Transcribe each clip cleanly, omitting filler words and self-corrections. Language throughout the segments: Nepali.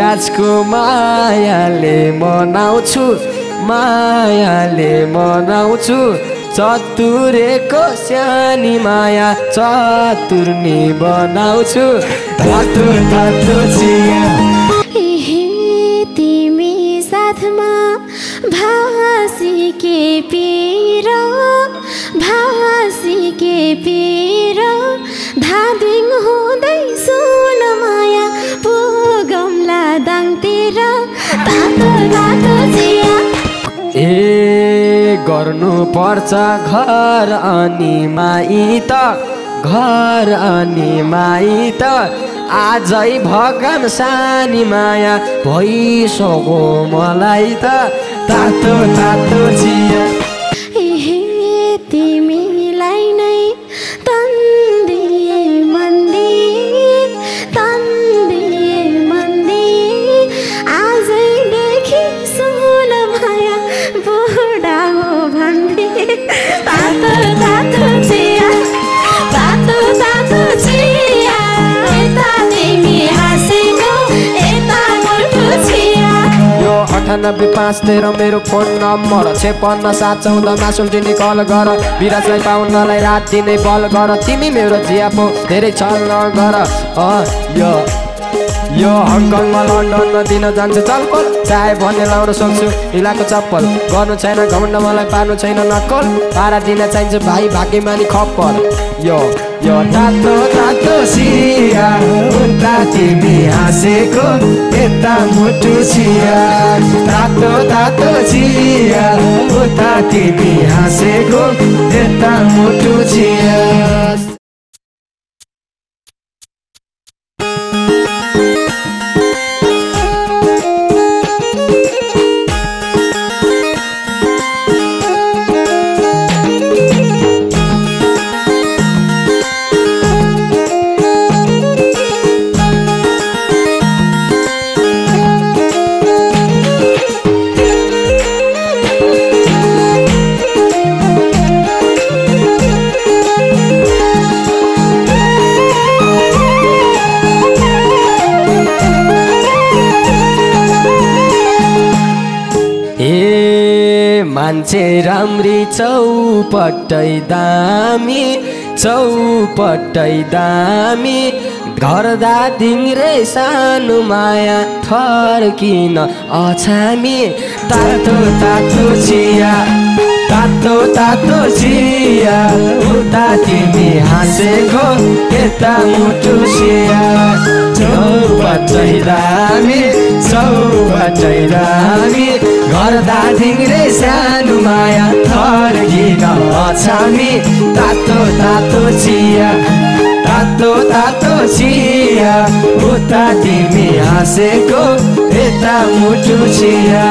विराजको मायाले मनाउँछु चतुरेको सानी माया चतुर्नी बनाउँछु तातो तातो चिया तिमी साथमा भासी के पिरो धादिङ हुँदै सुन माया पुगम्ला दाङतिर तातो तातो चिया गर्नु पर्छ घर अनि माइत आजै भगन सानी माया भइसक्यो मलाई त तातो तातो चिया तिमीलाई नै तन्दिए मन्दिर आजैदेखि सुन माया बुढा हो भन्थे तातो तातो चिया यता तिमी हाँसेको यता मुटु चिया 9853 मेरो फोन नम्बर 56 सुल्टिनी कल गर विराजलाई पाउनलाई रात दिनै बल गर तिमी मेरो जिया पो धेरै छल नगर यो हङकङमा लन्डनमा दिन जान्छु चलपल चाहे भन्ने लाउन सक्छु हिलाको चप्पल गर्नु छैन घमण्ड मलाई पार्नु छैन नक्कल पारा दिन चाहिन्छ भाइ भाग्यमानी खप्पर यो तातो तातो चिया उता तिमी हाँसेको यता मुटु चिया तातो तातो चिया उता तिमी हाँसेको यता मुटु चिया मान्छे राम्री चौपट्टै दामी घरदा दिङ्रे सानो माया थर्किन अछामी तातो तातो चिया उता तिमी हाँसेको यता मुटु चिया चौपट्टै दामी घरदा ढिङ्रे सानो माया थर्किन अछामी तातो तातो चिया उता तिमी हाँसेको यता मुटु चिया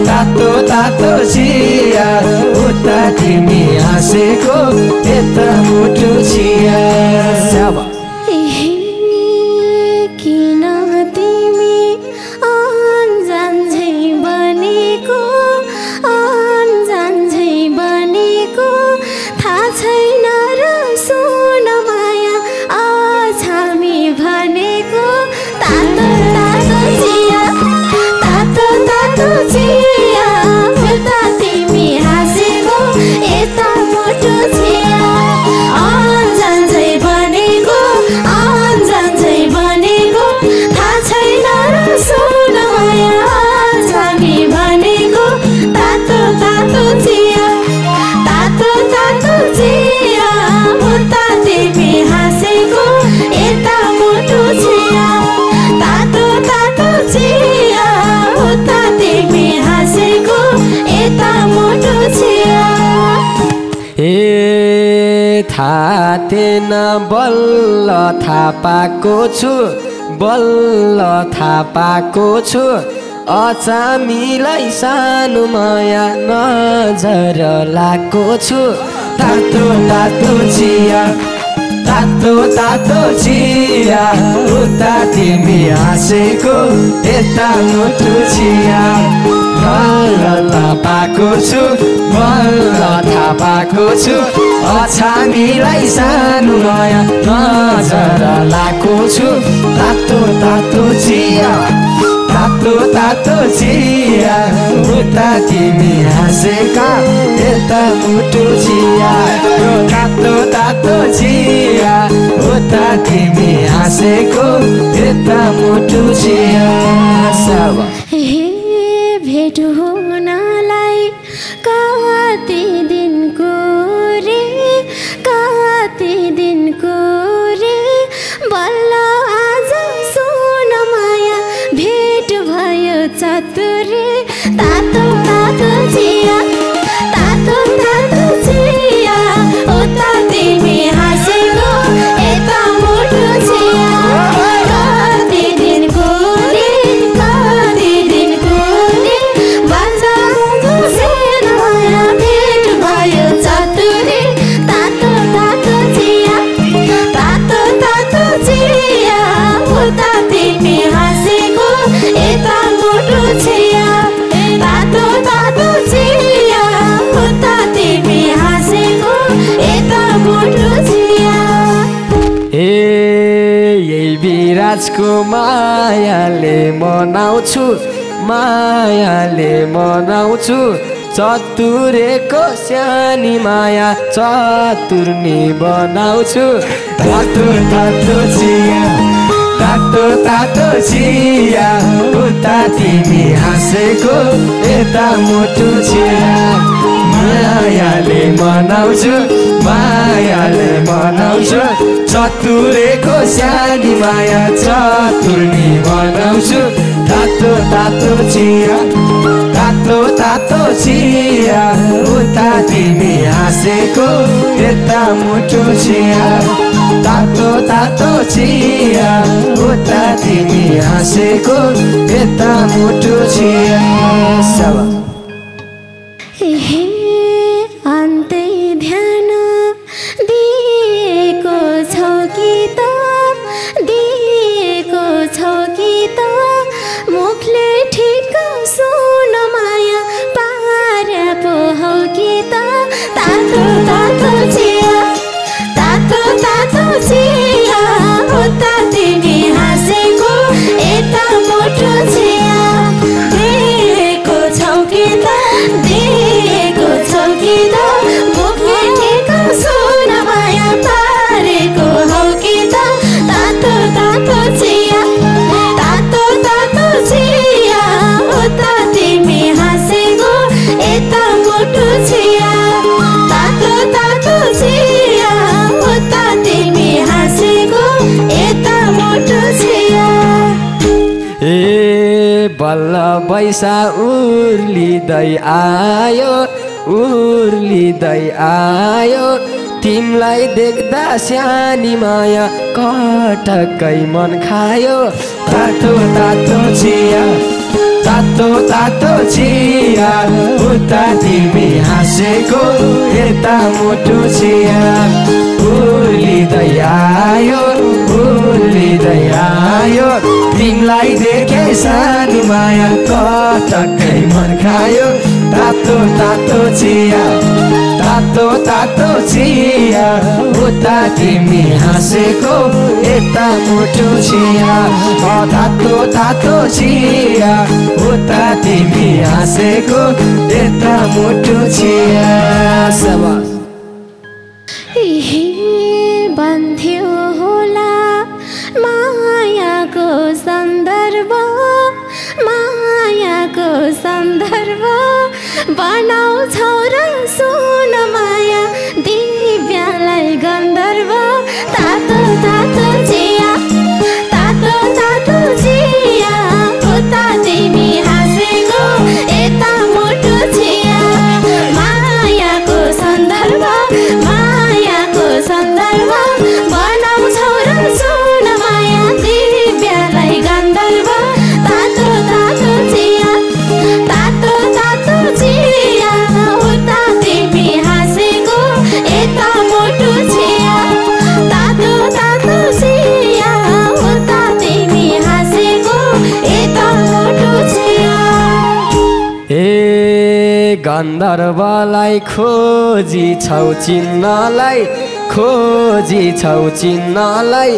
तातो तातो चिया उता तिमी हाँसेको यता मुटु चिया किन तिमी अनजान झै बनेको थाहा छैन र सुन माया अछामी भनेको तातो तातो चिया उता तिमी हाँसेको यता मुटु चिया अनजान झै बनेको थाहा छैन र सुन माया अछामी भनेको तातो तातो चिया उता तिमी हाँसेको यता मुटु चिया तातो तातो चिया उता तिमी हाँसेको यता मुटु चिया थाहा थिएन बल्ल थाहा पाएको छु अचामीलाई सानो माया नजर लाएको छु तातो तातो चिया उता तिमी हाँसेको यता मुटु चिया बल्ल थाहा पाएको छु अछामीलाई सानो माया नजर लाएको छु तातो तातो चिया तातो तातो चिया उता तिमी हाँसेका यता मुटु चिया तातो तातो चिया उता तिमी हाँसेको यता मुटु चिया भेट हुनलाई कति दिनको रे कति दिनको रे बल्ल आज सुन माया भेट भयो चतुरे तातो तातो चिया तातो तातो चिया उता तिमी हाँसेको यता मुटु चिया कति दिनको रे कति दिनको रे बल्ल सुन माया भेट भयो चतुरे तातो तातो चिया तातो तातो चिया उता तिमी हाँसेको यता मुटु चिया तातो तातो चिया उता तिमी हाँसेको यता मुटु चिया यही विराजको मायाले मनाउँछु चतुरेको सानी माया चतुर्नी बनाउँछु तातो तातो चिया तातो तातो चिया उता तिमी हाँसेको यता मुटु चिया मायाले मनाउँछु चतुरेको सानी माया चतुर्नी बनाउँछु तातो तातो चिया तातो तातो चिया उता तिमी हाँसेको यता मुटु चिया तातो तातो चिया उता तिमी हाँसेको यता मुटु चिया अन्तै ध्यान दिएको छौ कि त मुखले ठिक सुन माया पारा पो हौ कि त तातो तातो चिया तातो तातो चिया उता तिमी हाँसेको यता मुटु चिया दिएको छौ कि त मुखले ठिक सुन माया पारेको हौ कि त तातो तातो चिया तातो तातो चिया उता तिमी हाँसेको यता मुटु चिया तातो तातो चिया उता तिमी हाँसेको यता मुटु चिया बल्ल बैसा उर्लिँदै आयो तिमलाई देख्दा सानी माया कटक्कै मन खायो तातो तातो चिया तातो तातो चिया उता तिमी हाँसेको यता मुटु चिया उर्लिँदै आयो तिमलाई देखे सानी माया कटक्कै मन खायो तातो तातो चिया तातो तातो चिया उता तिमी हाँसेको यता मुटु चिया तातो तातो चिया उता तिमी हाँसेको यता मुटु चिया बन्थ्यो होला मायाको सन्दर्भ बनाउँछौ र सुन माया दिव्यालाई गन्धर्व तातो तातो चिया तातो तातो चिया उता तिमी हाँसेको यता मुटु चिया मायाको सन्दर्भ बनाउँछौ र सुन माया दिव्यालाई गन्धर्व तातो तातो चिया तातो तातो चिया उता तिमी हाँसेको यता मुटु चिया तातो तातो चिया उता तिमी हाँसेको यता मुटु चिया गन्धर्वलाई खोजी छौ चिन्नलाई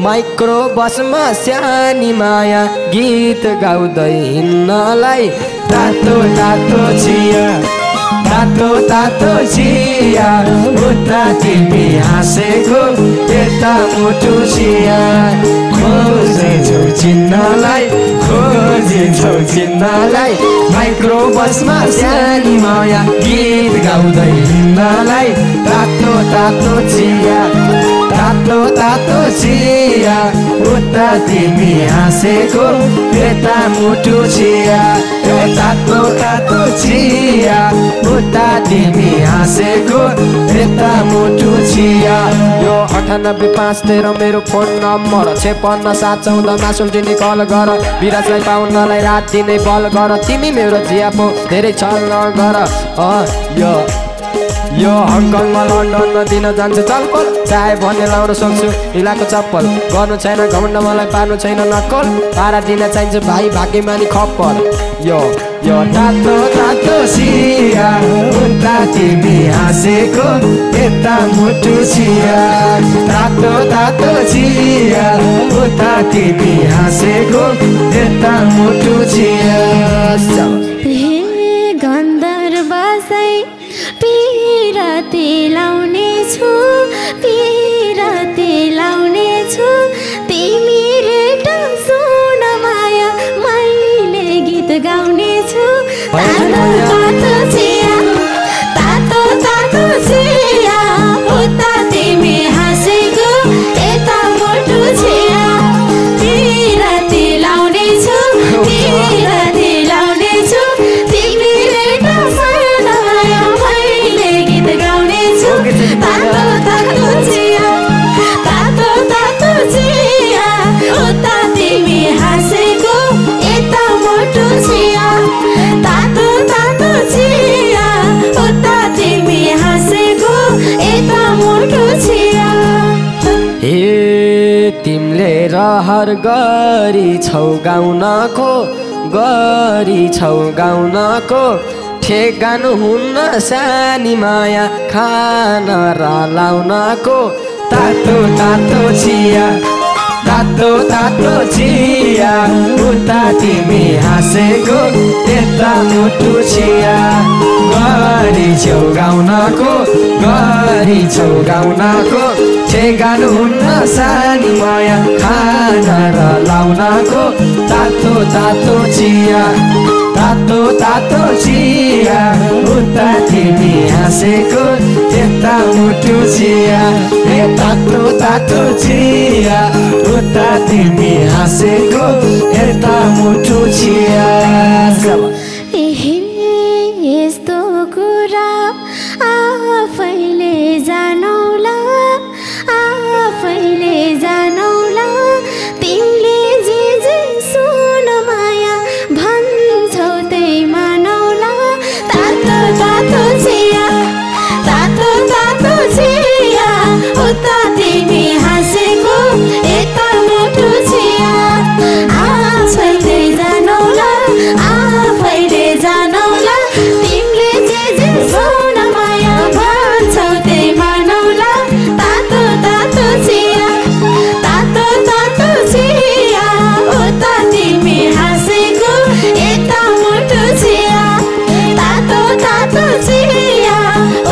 माइक्रो बसमा सानी माया गीत गाउँदै हिँड्नलाई तातो तातो चिया तातो तातो चिया उता तिमी हाँसेको यता मुटु चिया खोजेछौ चिन्नलाई खोजेछौ चिन्नलाई माइक्रो बसमा सानी माया गीत गाउँदै हिँड्नलाई तातो तातो चिया तातो तातो चिया उता तिमी हाँसेको यता मुटु चिया तातो तातो चिया उता तिमी हाँसेको यता मुटु चिया यो 9853 मेरो फोन नम्बर 56 7 14 मासुल्टिनी कल गर विराजलाई पाउनलाई रात दिनै बल गर तिमी मेरो जिया पो धेरै छल नगर यो हङकङमा लन्डनमा दिन जान्छ चलपल चाहे भन्ने लाउन सक्छु हिलाको चप्पल गर्नु छैन घमण्ड मलाई पार्नु छैन नक्कल पारा दिन चाहिन्छ भाइ भाग्यमानी खप्पर यो तातो तातो चिया उता तिमी हाँसेको यता मुटु चिया तातो तातो चिया उता तिमी हाँसेको यता मुटु चिया पिराती लाउने छु तिमी रेटा सुन माया मैले गीत गाउने छु तातो तातो चिया तातो तातो चिया उता तिमी हाँसेको यता मुटु चिया पिराती लाउने छु तिमी रेटा सुन माया मैले गीत गाउने छु तातो तातो चिया उता तिमी हाँसेको यता मुटु चिया तातो तातो चिया उता तिमी हाँसेको यता मुटु चिया तिमीले रहर गरी छौ गाउनको ठेगान हुन्न सानी माया खाना र लाउनको तातो तातो चिया तातो तातो चिया उता तिमी हाँसेको यता मुटु चिया गरी छौ गाउनको ठेगान हुन्न सानी माया खाना र लाउनको तातो तातो चिया तातो तातो चिया उता तिमी हाँसेको यता मुटु चिया तातो तातो चिया उता तिमी हाँसेको यता मुटु चिया यस्तो कुरा आफैले जानौला तिमीले जे सुन माया भन्छौ त्यही मानौला तातो तातो चिया उता तिमी हाँसेको यता मुटु चिया आफैले जानौला तिमीले जे सुन माया भन्छौ त्यही मानौला तातो तातो चिया उता तिमी हाँसेको यता मुटु चिया तातो तातो चिया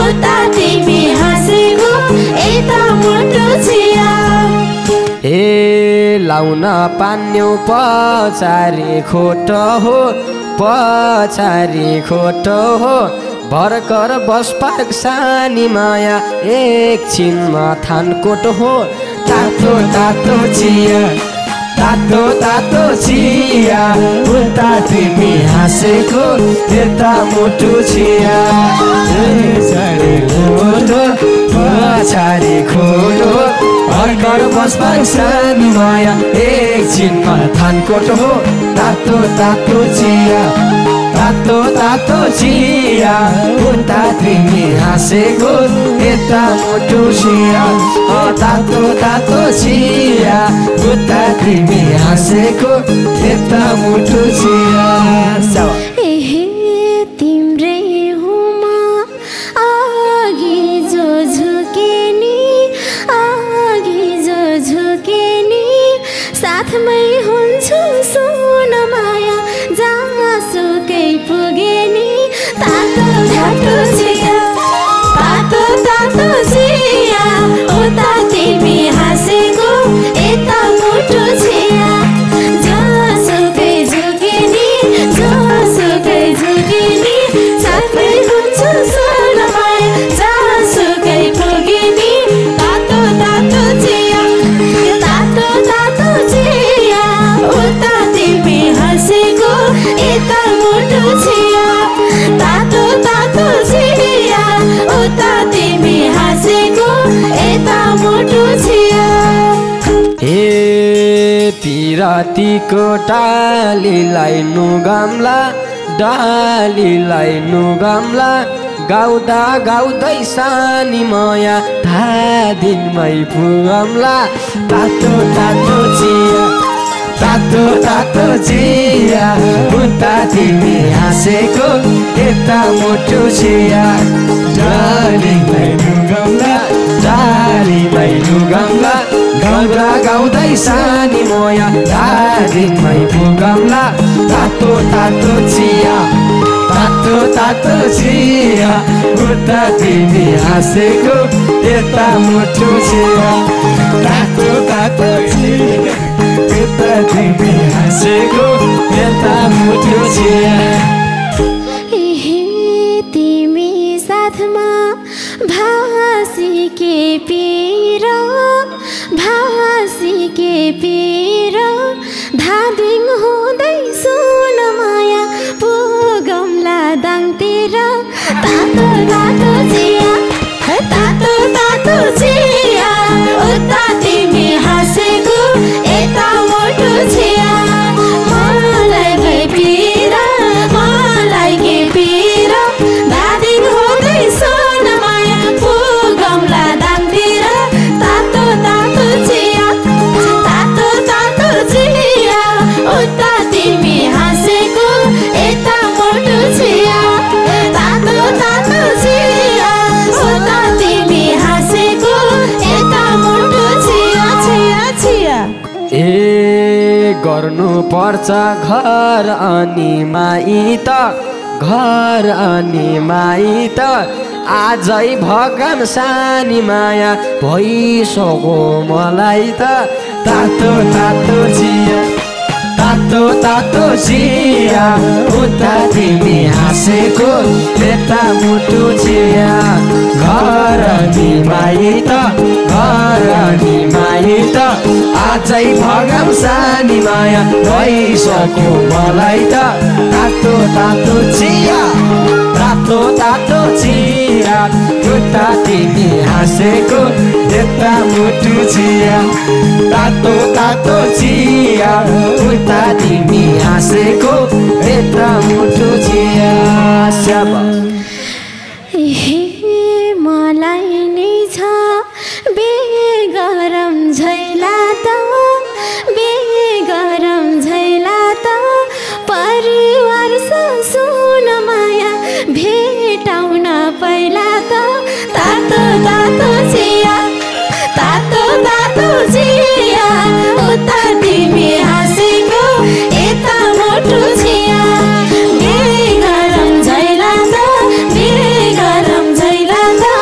उता तिमी हाँसेको यता मुटु चिया लाउन पान्यौ पछारी खोटो हो भर्खर बस पार्क सानी माया एकछिनमा थानकोट हो तातो तातो चिया उता तिमी हाँसेको यता मुटु चिया पछारी खोटो भर्खर बस पार्क सानी माया एकछिनमा थानकोट हो तातो तातो चिया उता तिमी हाँसेको यता मुटु चिया तातो चिया उता तिमी हाँसेको यता मुटु चिया तिम्रै हुमा आगी जो झुके नि हुन्छु सुन माया जहाँसुकै पुगे नि तातो तातो चिया तातो तातो चिया उता तिमी हाँसेको यता मुटु चिया जहाँसुकै झुके नि जहाँसुकै झुके नि साथै हुन्छु सुन माया जहाँसुकै पुगे नि तातो तातो चिया तातो तातो चिया उता तिमी हाँसेको यता मुटु चिया तातो तातो चिया उता तिमी हाँसेको यता मुटु चिया ए पिरातीको डालीलाई नुगाम्ला डालीलाई नुगाम्ला गाउँदा गाउँदै सानी माया धादिनमै पुगाम्ला तातो तातो चिया तातो तातो चिया उता तिमी हाँसेको यता मुटु चिया डालीलाई नुगाम्ला डालीलाई नुगाम्ला गाउँदा गाउँदै सानी माया धादिनमै पुगाम्ला तातो तातो चिया तातो तातो चिया उता तिमी हाँसेको यता मुटु चिया तातो तातो चिया उता तिमी हाँसेको यता मुटु चिया तिमी साथमा भासी के पिरो भासी के पिरो धादिङ हुँदै सुन माया पुगौँला दाङतिर तातो तातो चिया तातो तातो चिया उता तिमी हाँसेको यता मुटु चिया मलाई भए पिरा मलाई के पिरा धादिङ हुँदै सुन माया पुगौँला दाङतिर तातो तातो चिया तातो तातो चिया उता तिमी हाँसेको यता मुटु चिया तातो तातो चिया उता तिमी हाँसेको यता मुटु चिया चिया चिया ए गर्नु पर्छ घर अनि माइत घर अनि माइत आजै भगन सानी माया भइसक्यो मलाई त तातो तातो चिया तातो तातो चिया उता तिमी हाँसेको यता मुटु चिया घर अनि माइत घर अनि माइत आजै भगम सानी माया भइसक्यो मलाई त तातो तातो चिया तातो तातो चिया उता तिमी हाँसेको यता मुटु चिया तातो तातो चिया उता तिमी हाँसेको यता मुटु चिया स्याबा मलाई नै छ बेगरम झैला त बेगरम झैला त परिवार सुन माया भेटाउन पहिला त तातो तातो चिया तातो तातो चिया उता तिमी हाँसेको यता मुटु चिया बेगरम झैला त बेगरम झैला त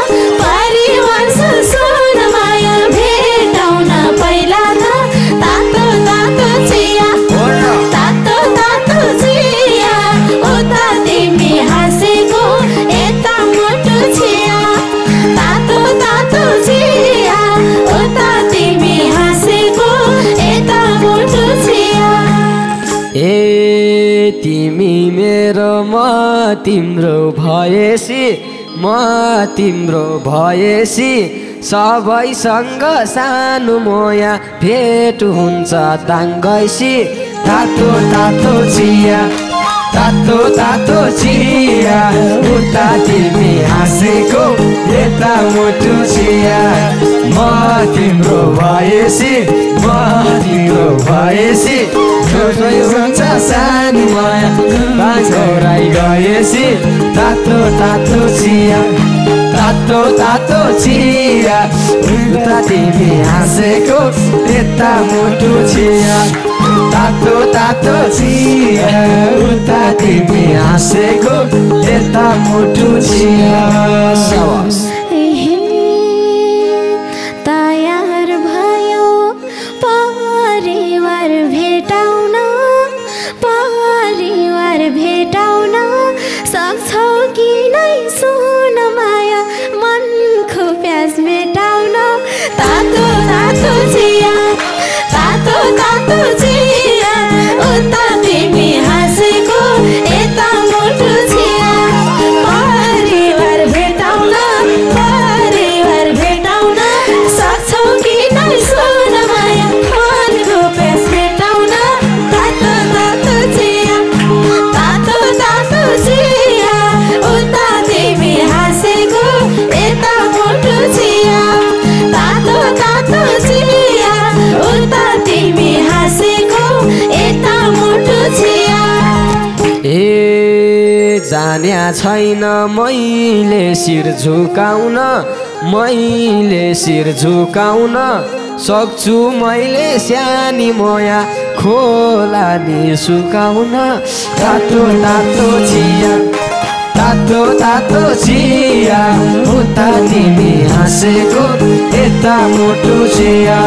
परिवार सुन माया भेटाउन पहिला त तातो तातो चिया तातो तातो चिया उता तिमी हाँसेको यता मुटु चिया तातो तातो चिया उता तिमी हाँसेको यता मुटु चिया ए तिमी मेरो म तिम्रो भएसी म तिम्रो भएसी सबैसँग सानो मोया भेट हुन्छ ताङ्गैसी तातो तातो चिया तातो तातो चिया उता तिमी हाँसेको यता मुटु चिया म तिम्रो भएसी म तिम्रो भएसी हुन्छ सानो माया बाँझौराइ गएसी तातो तातो चिया तातो तातो चिया उता तिमी हाँसेको यता मुटु चिया तातो तातो चिया उता तिमी हाँसेको यता मुटु चिया तयार भयो परिवार भेटाउन सक्छौ कि नै सुन माया मनको प्यास मेटाउन तातो तातो चिया उता तिमी हाँसेको यता मुटु चिया परिवार भेटाउन सक्छौ कि नै सुन माया मनको प्यास मेटाउन तातो तातो चिया उता तिमी हाँसेको यता मुटु चिया तातो तातो चिया उता तिमी हाँसेको यता मुटु चिया ए जान्या छैन मैले शिर झुकाउन सक्छु मैले सानी माया खोला नि सुकाउन तातो तातो चिया उता तिमी हाँसेको यता मुटु चिया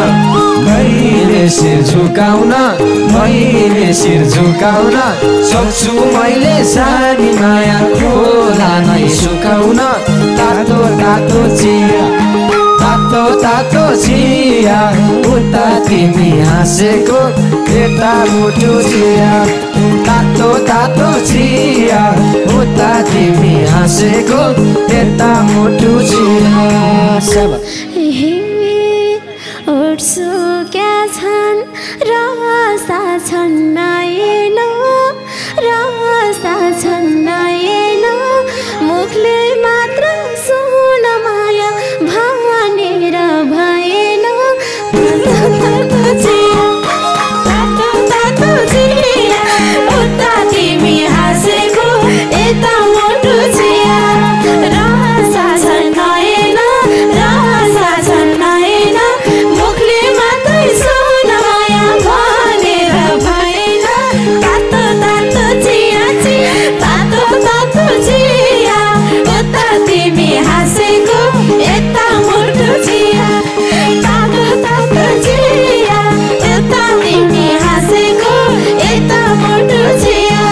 मैले शिर झुकाउन सक्छु मैले सानी माया खोला नै सुकाउन तातो तातो चिया उता तिमी हाँसेको यता मुटु चिया तातो चिया उता तिमी हाँसेको यता मुटु चिया ओर्सुक्या छन् रसा छन् नयन मुखले मात्र सुन माया भनेर भएन तातो चिया उता तिमी हाँसेको यता मुटु चिया रसा छन् नयन मुखले मात्रै सुन माया भनेर भएन तातो चिया उता तिमी हाँसेको यता मुटु चिया तातो चिया उता तिमी हाँसेको यता मुटु चिया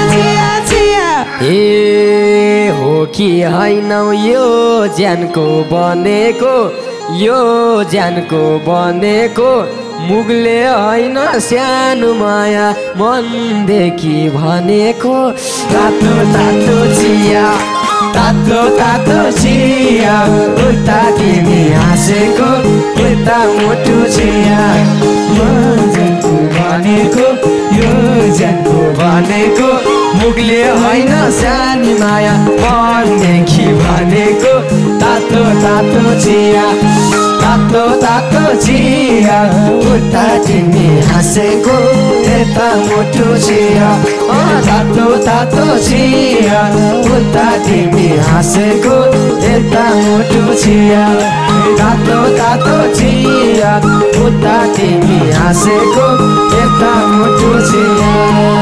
ए हो कि होइन यो ज्यानको बनेको मुगले होइन सानो माया मनदेखि भनेको तातो चिया उता तिमी हाँसेको यता मुटु चिया भनेको मुगले होइन सानी माया मनदेखि भनेको तातो चिया उता तिमी हाँसेको यता मुटु चिया तातो चिया उता तिमी हाँसेको यता मुटु चिया तातो चिया उता तिमी हाँसेको यता मुटु चिया